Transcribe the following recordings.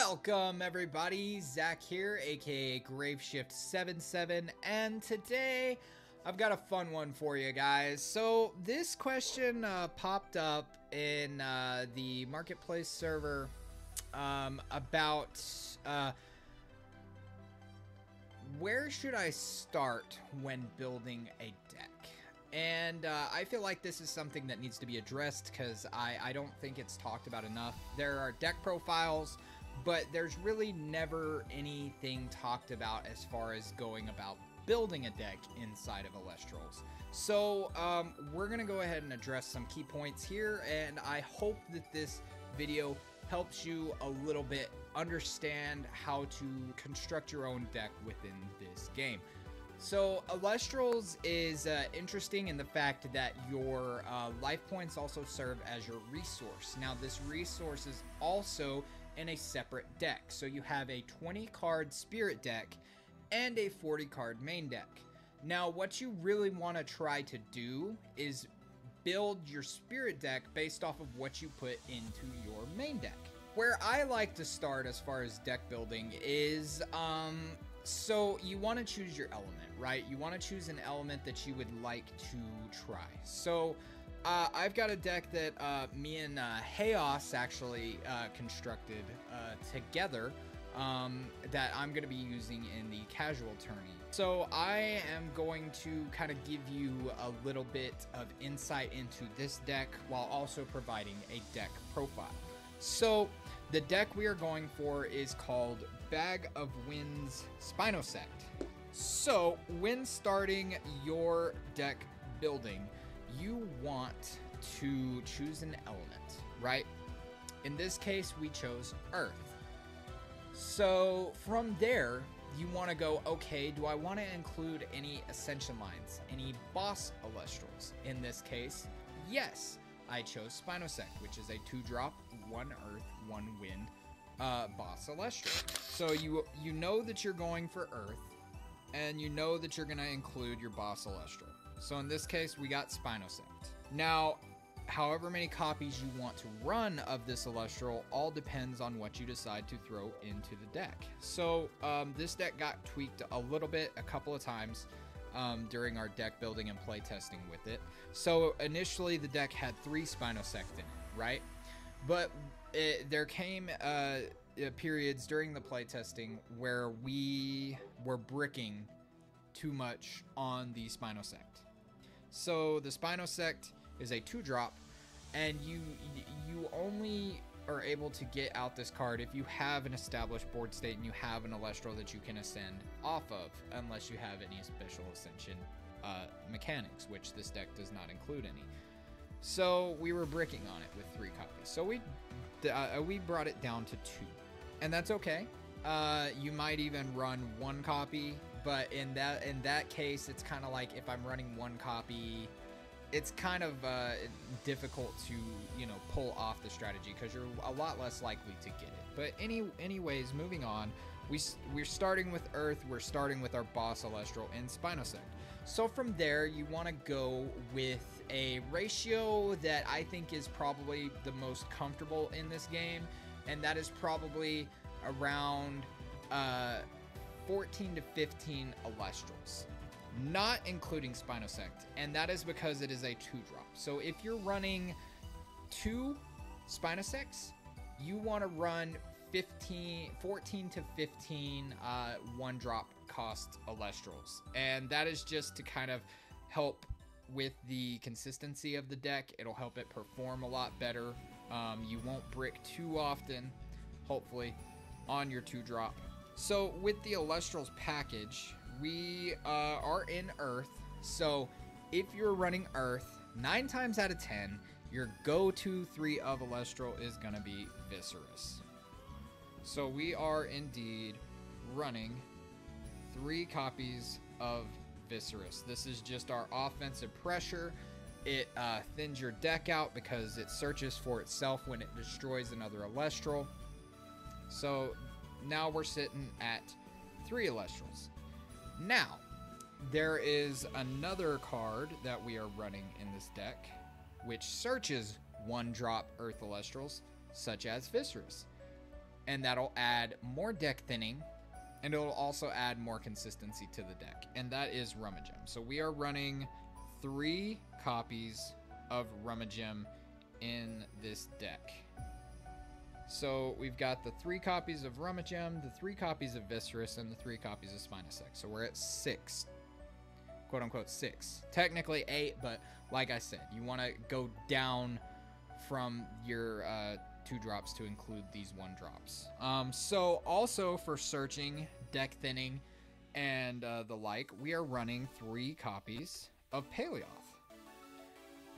Welcome everybody, Zach here, aka Graveshift77, and today I've got a fun one for you guys. So this question popped up in the marketplace server about where should I start when building a deck? And I feel like this is something that needs to be addressed because I don't think it's talked about enough. There are deck profiles, but there's really never anything talked about as far as going about building a deck inside of Elestrals. So we're going to go ahead and address some key points here, and I hope that this video helps you a little bit understand how to construct your own deck within this game. So Elestrals is interesting in the fact that your life points also serve as your resource. Now this resource is also in a separate deck. So you have a 20 card spirit deck and a 40 card main deck. Now what you really want to try to do is build your spirit deck based off of what you put into your main deck. Where I like to start as far as deck building is so you want to choose your element, right? You want to choose an element that you would like to try. So I've got a deck that me and Chaos actually constructed together that I'm going to be using in the casual tourney. So I am going to kind of give you a little bit of insight into this deck while also providing a deck profile. So the deck we are going for is called Bag of Winds Spinosect. So when starting your deck building, you want to choose an element, right? In this case, we chose Earth. So from there, you want to go, okay, do I want to include any Ascension lines, any boss Elestrals? In this case, yes. I chose Spinosect, which is a 2-drop, 1 Earth, 1 Wind boss Elestral. So you know that you're going for Earth, and you know that you're going to include your boss Elestral. So in this case, we got Spinosect. Now, however many copies you want to run of this Elestral all depends on what you decide to throw into the deck. So this deck got tweaked a little bit, a couple of times during our deck building and play testing with it. So initially the deck had 3 Spinosect in it, right? But there came periods during the play testing where we were bricking too much on the Spinosect. So the Spinosect is a 2-drop, and you only are able to get out this card if you have an established board state and you have an Elestral that you can ascend off of, unless you have any special ascension mechanics, which this deck does not include any. So we were bricking on it with 3 copies. So we brought it down to 2, and that's okay. You might even run 1 copy, but in that case, it's kind of like if I'm running 1 copy, it's kind of difficult to, pull off the strategy because you're a lot less likely to get it. But anyways, moving on, we're starting with Earth. We're starting with our boss Elestral in Spinosect. So from there, you want to go with a ratio that I think is probably the most comfortable in this game, and that is probably around 14 to 15 Elestrals. Not including Spinosect, and that is because it is a 2-drop. So if you're running 2 Spinosects, you want to run 14 to 15 1-drop cost Elestrals, and that is just to kind of help with the consistency of the deck. It'll help it perform a lot better. You won't brick too often, hopefully, on your 2-drop. So with the Elestrals package, we are in Earth. So if you're running Earth, 9 times out of 10, your go-to 3 of Elestral is going to be Viscerous. So we are indeed running 3 copies of Viscerous. This is just our offensive pressure. It thins your deck out because it searches for itself when it destroys another Elestral. So now we're sitting at 3 Elestrals. Now, there is another card that we are running in this deck, which searches 1-drop Earth Elestrals, such as Viscerous. and that'll add more deck thinning, and it'll also add more consistency to the deck, and that is Rummagem. So we are running 3 copies of Rummagem in this deck. So we've got the 3 copies of Rummagem, the 3 copies of Viscerous, and the 3 copies of Spinosect. So we're at 6, quote unquote 6. Technically 8, but like I said, you want to go down from your 2 drops to include these 1 drops. So also for searching, deck thinning, and the like, we are running 3 copies of Paleoth.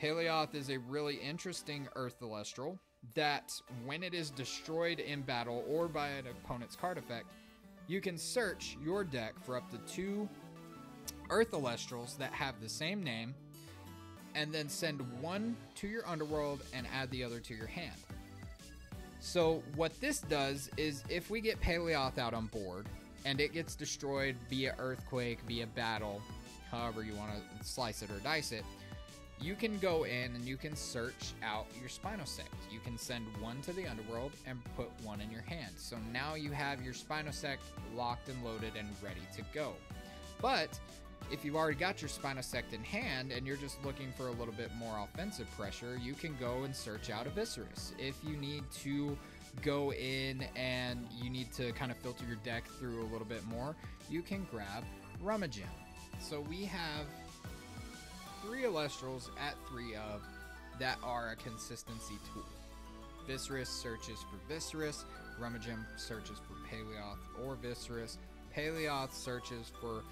Paleoth is a really interesting Earth Elestral that, when it is destroyed in battle or by an opponent's card effect, you can search your deck for up to 2 Earth Elestrals that have the same name, and then send 1 to your underworld and add the other to your hand. So what this does is, if we get Paleoth out on board and it gets destroyed via earthquake, via battle, however you want to slice it or dice it, you can go in and you can search out your Spinosect. You can send 1 to the underworld and put 1 in your hand. So now you have your Spinosect locked and loaded and ready to go. But if you've already got your Spinosect in hand and you're just looking for a little bit more offensive pressure, you can go and search out a Viscerous. If you need to go in and you need to kind of filter your deck through a little bit more, you can grab Rummagem. So we have 3 Elestrals at 3 of that are a consistency tool. Viscerous searches for Viscerous, Rummagem searches for Paleoth or Viscerous, Paleoth searches for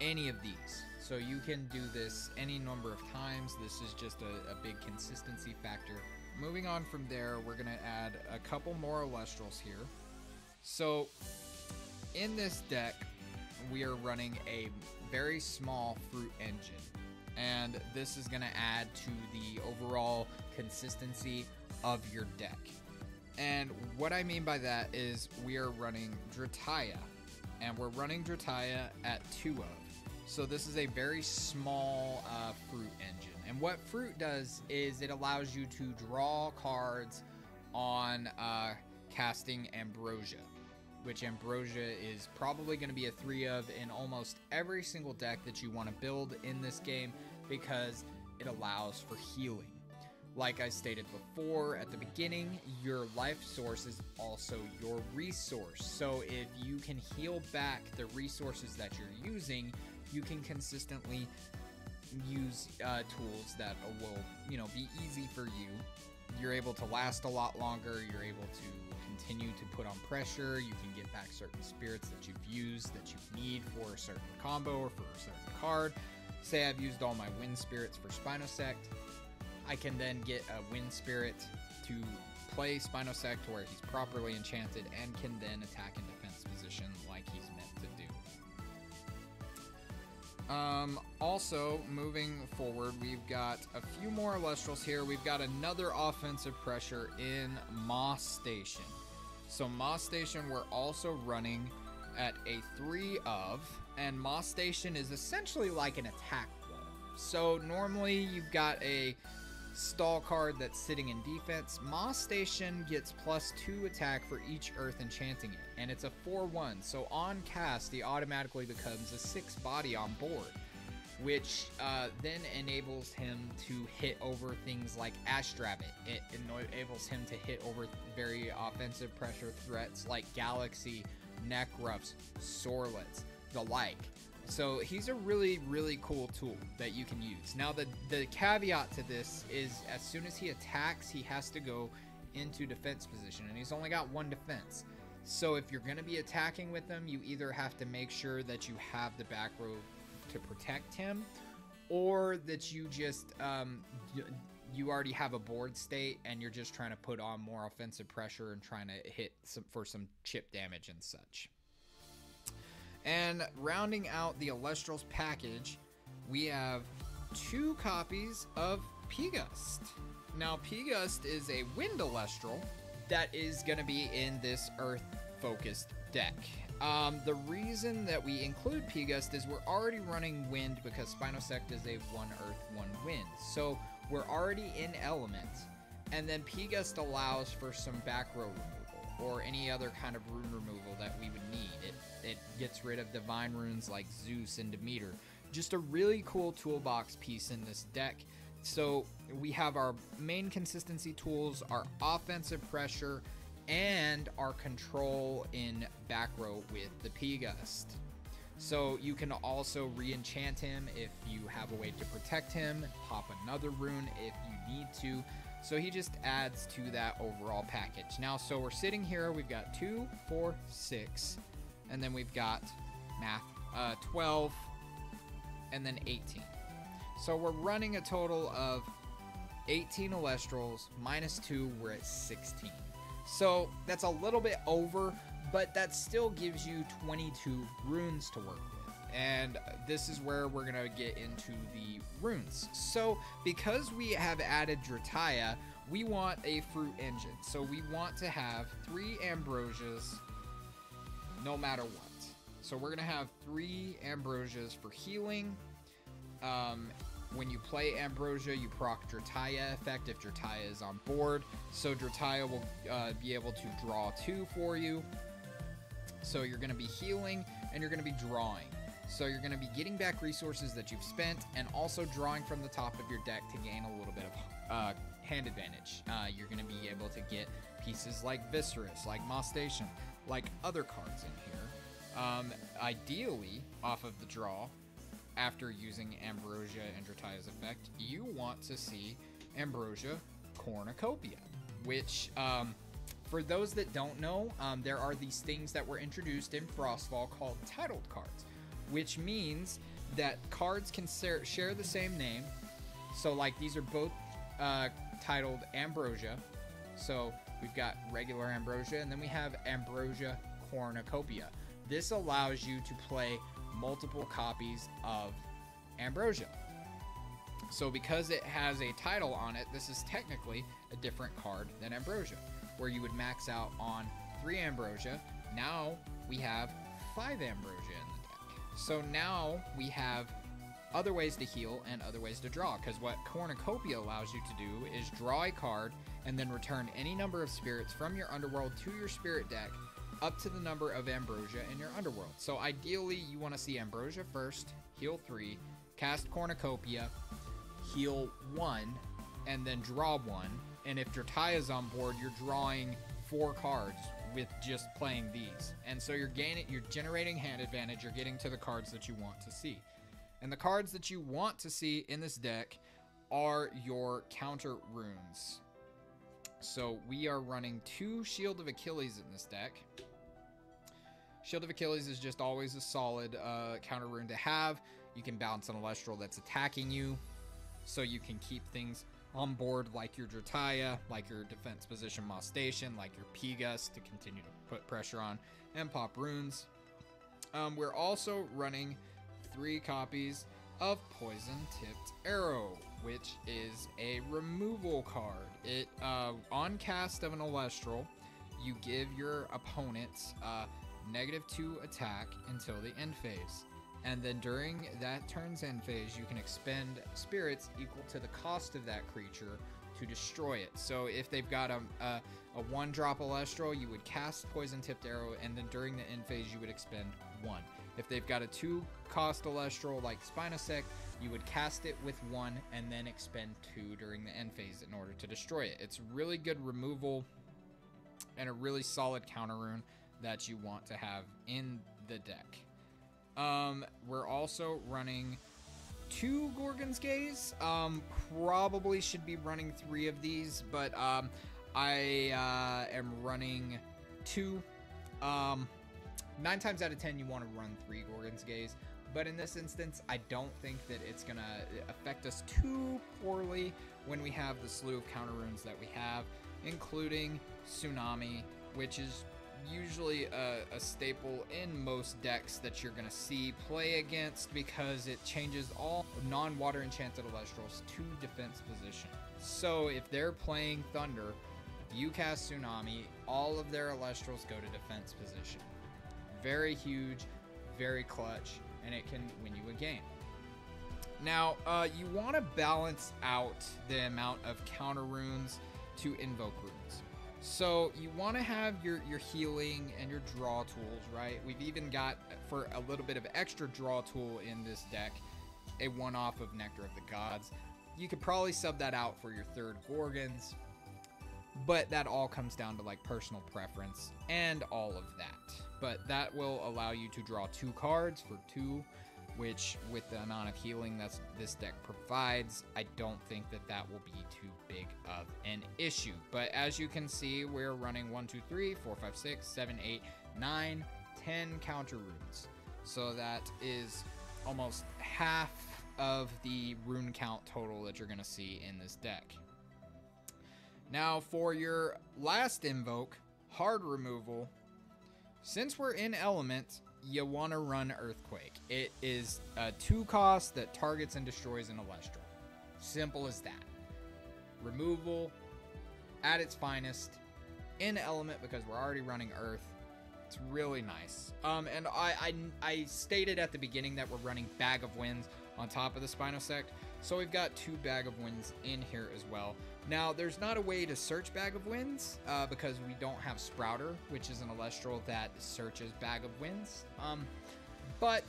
any of these. So you can do this any number of times. This is just a big consistency factor. Moving on from there, we're going to add a couple more Elestrals here. So in this deck, we are running a very small fruit engine, and this is going to add to the overall consistency of your deck. And what I mean by that is we are running Drataya, and we're running Drataya at 2 of. So this is a very small fruit engine. And what fruit does is it allows you to draw cards on casting Ambrosia, which Ambrosia is probably going to be a 3 of in almost every single deck that you want to build in this game, because it allows for healing. Like I stated before at the beginning, your life source is also your resource. So if you can heal back the resources that you're using, you can consistently use tools that will, be easy for you. You're able to last a lot longer. You're able to continue to put on pressure. You can get back certain spirits that you've used that you need for a certain combo or for a certain card. Say I've used all my wind spirits for Spinosect. I can then get a wind spirit to play Spinosect to where he's properly enchanted and can then attack in defense position like he's meant to do. Also, moving forward, we've got a few more Elestrals here. We've got another offensive pressure in Moss Station. So Moss Station we're also running at a 3 of, and Moss Station is essentially like an attack wall. So normally you've got a stall card that's sitting in defense. Moss Station gets +2 attack for each earth enchanting it, and it's a 4/1. So on cast, he automatically becomes a 6 body on board, which then enables him to hit over things like Ashdrabbit. It enables him to hit over very offensive pressure threats like Galaxy, Necruffs, Sorlets, the like. So he's a really, really cool tool that you can use. Now, the caveat to this is as soon as he attacks, he has to go into defense position, and he's only got 1 defense. So if you're going to be attacking with him, you either have to make sure that you have the back row to protect him, or that you just you already have a board state and you're just trying to put on more offensive pressure and trying to hit for some chip damage and such. And rounding out the Elestrals package, we have 2 copies of Pust. Now, Pust is a wind Elestral that is going to be in this earth-focused deck. The reason that we include Pust is we're already running wind because Spinosect is a 1 earth, 1 wind. So we're already in element, and then Pust allows for some back row removal. or any other kind of rune removal that we would need. It gets rid of divine runes like Zeus and Demeter. Just a really cool toolbox piece in this deck. So we have our main consistency tools, our offensive pressure, and our control in back row with the Pust. So you can also re-enchant him if you have a way to protect him, pop another rune if you need to. So he just adds to that overall package. Now, so we're sitting here, we've got 2, 4, 6, and then we've got math, 12, and then 18. So we're running a total of 18 Elestrals, minus 2, we're at 16. So that's a little bit over, but that still gives you 22 runes to work with. And this is where we're gonna get into the runes. So because we have added Drataya, we want a fruit engine. So we want to have 3 Ambrosias no matter what. So we're gonna have 3 Ambrosias for healing. When you play Ambrosia, you proc Drataya effect if Drataya is on board. So Drataya will be able to draw 2 for you. So you're going to be healing and you're going to be drawing. So you're going to be getting back resources that you've spent and also drawing from the top of your deck to gain a little bit of hand advantage. You're going to be able to get pieces like Viscerus, like Moss Station, like other cards in here. Ideally, off of the draw, after using Ambrosia and Drataya's effect, you want to see Ambrosia Cornucopia, which, for those that don't know, there are these things that were introduced in Frostfall called titled cards, which means that cards can share the same name. So, like, these are both titled Ambrosia. So, we've got regular Ambrosia, and then we have Ambrosia Cornucopia. This allows you to play multiple copies of Ambrosia. So because it has a title on it, this is technically a different card than Ambrosia, where you would max out on 3 Ambrosia. Now we have 5 Ambrosia in the deck. So now we have other ways to heal and other ways to draw, because what Cornucopia allows you to do is draw a card and then return any number of spirits from your underworld to your spirit deck up to the number of Ambrosia in your underworld. So ideally, you want to see Ambrosia first, heal 3, cast Cornucopia, heal 1, and then draw 1. And if Drataya is on board, you're drawing 4 cards with just playing these. And so you're generating hand advantage, you're getting to the cards that you want to see. And the cards that you want to see in this deck are your counter runes. So we are running 2 Shield of Achilles in this deck. Shield of Achilles is just always a solid counter rune to have. You can bounce an Elestral that's attacking you, so you can keep things on board like your Drataya, like your defense position Moss Station, like your Pust to continue to put pressure on and pop runes. We're also running 3 copies of Poison Tipped Arrow, which is a removal card. It on cast of an Elestral, you give your opponents -2 attack until the end phase, and then during that turn's end phase, you can expend spirits equal to the cost of that creature to destroy it. So if they've got a 1-drop Elestral, you would cast Poison Tipped Arrow, and then during the end phase, you would expend 1. If they've got a 2-cost Elestral like Spinosect, you would cast it with 1 and then expend 2 during the end phase in order to destroy it. It's really good removal and a really solid counter rune that you want to have in the deck. We're also running 2 Gorgon's Gaze. Probably should be running 3 of these, but I am running 2. 9 times out of 10, you want to run 3 Gorgon's Gaze, but in this instance, I don't think that it's going to affect us too poorly when we have the slew of counter runes that we have, including Tsunami, which is usually a staple in most decks that you're going to see play against, because it changes all non-water enchanted Elestrals to defense position. So if they're playing Thunder, you cast Tsunami, all of their Elestrals go to defense position. Very huge, very clutch, and it can win you a game. Now, you want to balance out the amount of counter runes to invoke runes. So you want to have your healing and your draw tools, right? We've even got, for a little bit of extra draw tool in this deck, a one-off of Nectar of the Gods. You could probably sub that out for your third Gorgons, but that all comes down to like personal preference and all of that. But that will allow you to draw 2 cards for 2, which with the amount of healing that this deck provides, I don't think that that will be too big of an issue. But as you can see, we're running 1, 2, 3, 4, 5, 6, 7, 8, 9, 10 counter runes. So that is almost half of the rune count total that you're going to see in this deck. Now for your last invoke, hard removal, since we're in element, you want to run Earthquake. It is a 2 cost that targets and destroys an Elestral. Simple as that. Removal at its finest, in element because we're already running Earth. It's really nice. And I stated at the beginning that we're running Bag of Winds on top of the Spinosect. So we've got 2 Bag of Winds in here as well. Now, there's not a way to search Bag of Winds because we don't have Sprouter, which is an Elestral that searches Bag of Winds. But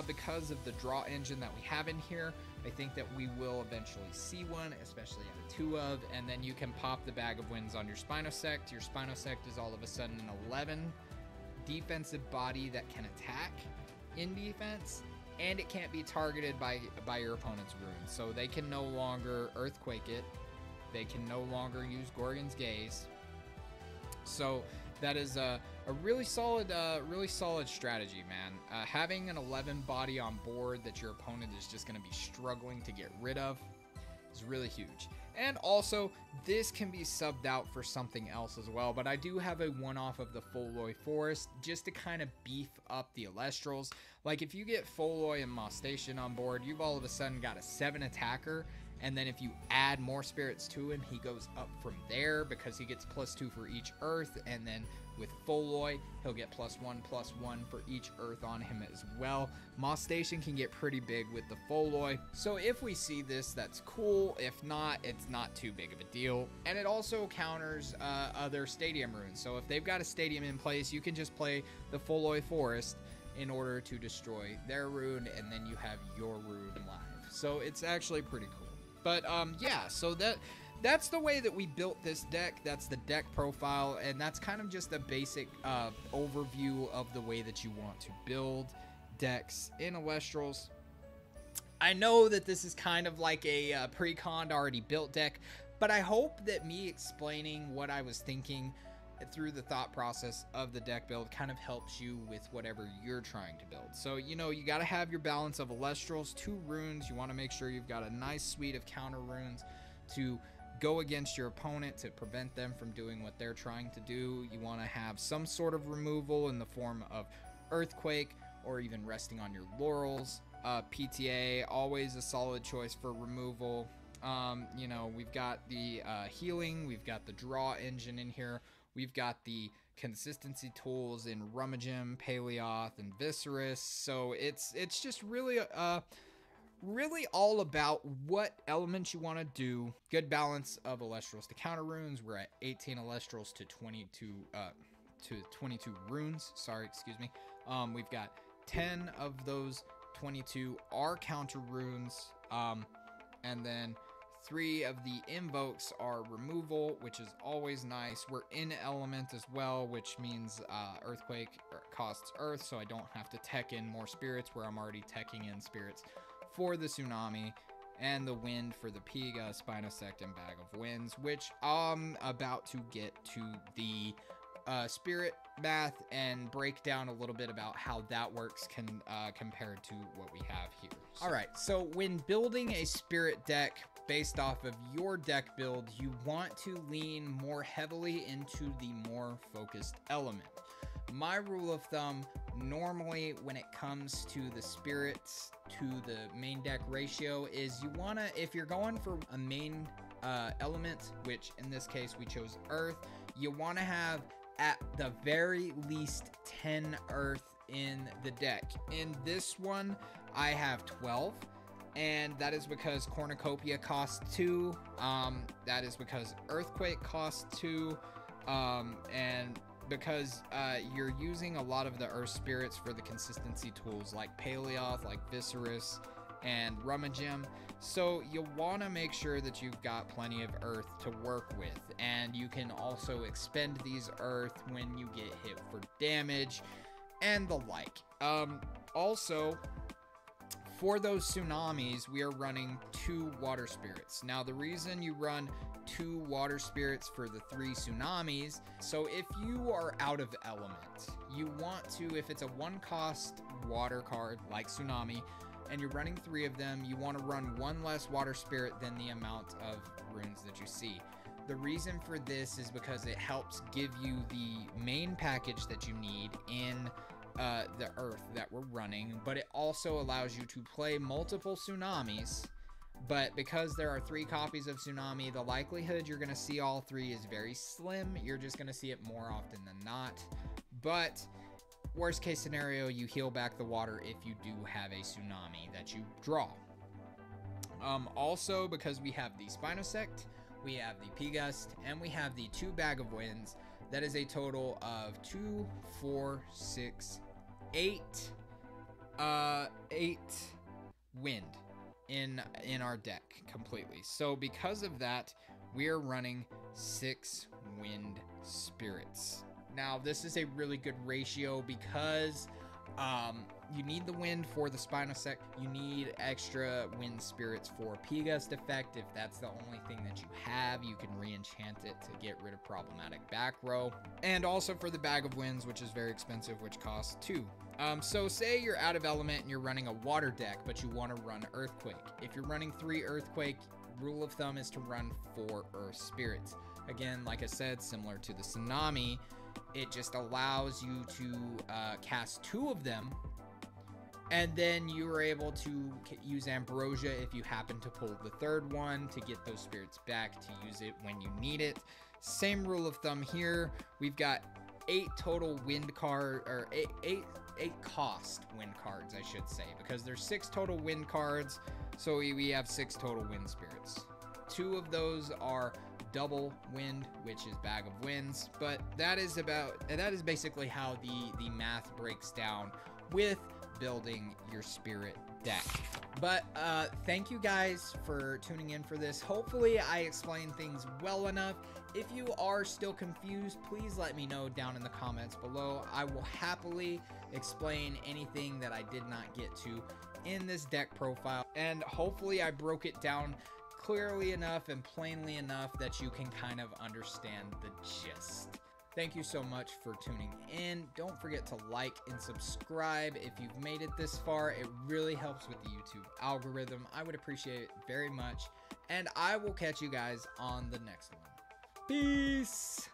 because of the draw engine that we have in here, I think that we will eventually see one, especially out of 2 of, and then you can pop the Bag of Winds on your Spinosect. Your Spinosect is all of a sudden an 11 defensive body that can attack in defense, and it can't be targeted by your opponent's runes. So they can no longer Earthquake it. They can no longer use Gorgon's Gaze. So that is a really solid strategy, man. Having an 11 body on board that your opponent is just going to be struggling to get rid of is really huge. And also, this can be subbed out for something else as well, but I do have a one-off of the Foloi Forest just to kind of beef up the Elestrals. Like, if you get Foloi and Mostation on board, you've all of a sudden got a 7 attacker, and then if you add more spirits to him, he goes up from there because he gets +2 for each earth, and then with Foloi, he'll get +1/+1 for each earth on him as well. Mostation can get pretty big with the Foloi, so if we see this, that's cool. If not, it's not too big of a deal. And it also counters other stadium runes, so if they've got a stadium in place, you can just play the Foloi Forest in order to destroy their rune, and then you have your rune live. So it's actually pretty cool. But yeah, so that's the way that we built this deck. That's the deck profile, and that's kind of just a basic overview of the way that you want to build decks in Elestrals. I know that this is kind of like a pre-conned, already built deck, but I hope that me explaining what I was thinking through the thought process of the deck build kind of helps you with whatever you're trying to build. So, you know, you got to have your balance of Elestrals, 2 runes. You want to make sure you've got a nice suite of counter runes to go against your opponent to prevent them from doing what they're trying to do. You want to have some sort of removal in the form of Earthquake or even resting on your laurels. PTA, always a solid choice for removal. You know, we've got the healing, we've got the draw engine in here. We've got the consistency tools in Ragim, Paleoth, and Viscerus. So it's just really really all about what elements you want to do. Good balance of Elestrals to counter runes. We're at 18 Elestrals to 22 runes. Sorry, excuse me. We've got 10 of those 22 are counter runes, and then 3 of the invokes are removal, which is always nice. We're in element as well, which means Earthquake costs earth, so I don't have to tech in more spirits where I'm already teching in spirits for the Tsunami, and the wind for the Piga, Spinosect, and Bag of Winds, which I'm about to get to the spirit math and break down a little bit about how that works compared to what we have here. So. All right, so when building a spirit deck based off of your deck build, you want to lean more heavily into the more focused element. My rule of thumb, normally when it comes to the spirits to the main deck ratio, is you want to, if you're going for a main element, which in this case we chose earth, you want to have at the very least 10 earth in the deck. In this one, I have 12. And that is because Cornucopia costs 2. That is because Earthquake costs 2. And because you're using a lot of the earth spirits for the consistency tools like Paleoth, like Viscerus, and Ragim. So you'll want to make sure that you've got plenty of earth to work with, and you can also expend these earth when you get hit for damage and the like. Also, for those tsunamis, we are running 2 water spirits. Now, the reason you run 2 water spirits for the 3 tsunamis, so if you are out of element, you want to, if it's a 1-cost water card like Tsunami, and you're running 3 of them, you want to run 1 less water spirit than the amount of runes that you see. The reason for this is because it helps give you the main package that you need in the earth that we're running, but it also allows you to play multiple tsunamis. But because there are 3 copies of Tsunami, the likelihood you're going to see all 3 is very slim. You're just going to see it more often than not. But worst case scenario, you heal back the water if you do have a tsunami that you draw. Also, because we have the Spinosect, we have the Pust, and we have the 2 Bag of Winds, that is a total of 2, 4, 6, 8 wind in our deck completely. So because of that, we are running 6 wind spirits. Now, this is a really good ratio because you need the wind for the Spinosect. You need extra wind spirits for Pust effect. If that's the only thing that you have, you can re-enchant it to get rid of problematic back row. And also for the Bag of Winds, which is very expensive, which costs 2. So say you're out of element and you're running a water deck, but you want to run Earthquake. If you're running 3 Earthquake, rule of thumb is to run 4 Earth Spirits. Again, like I said, similar to the Tsunami, it just allows you to cast 2 of them, and then you are able to use Ambrosia if you happen to pull the 3rd one to get those spirits back to use it when you need it. Same rule of thumb here. We've got 8 total wind card, or 8 cost wind cards, I should say, because there's 6 total wind cards, so we have 6 total wind spirits. 2 of those are double wind, which is Bag of Winds, but that is basically how the math breaks down with building your spirit deck. But thank you guys for tuning in for this. Hopefully I explained things well enough. If you are still confused, please let me know down in the comments below. I will happily explain anything that I did not get to in this deck profile, and hopefully I broke it down clearly enough and plainly enough that you can kind of understand the gist. Thank you so much for tuning in. Don't forget to like and subscribe if you've made it this far. It really helps with the YouTube algorithm. I would appreciate it very much. And I will catch you guys on the next one. Peace!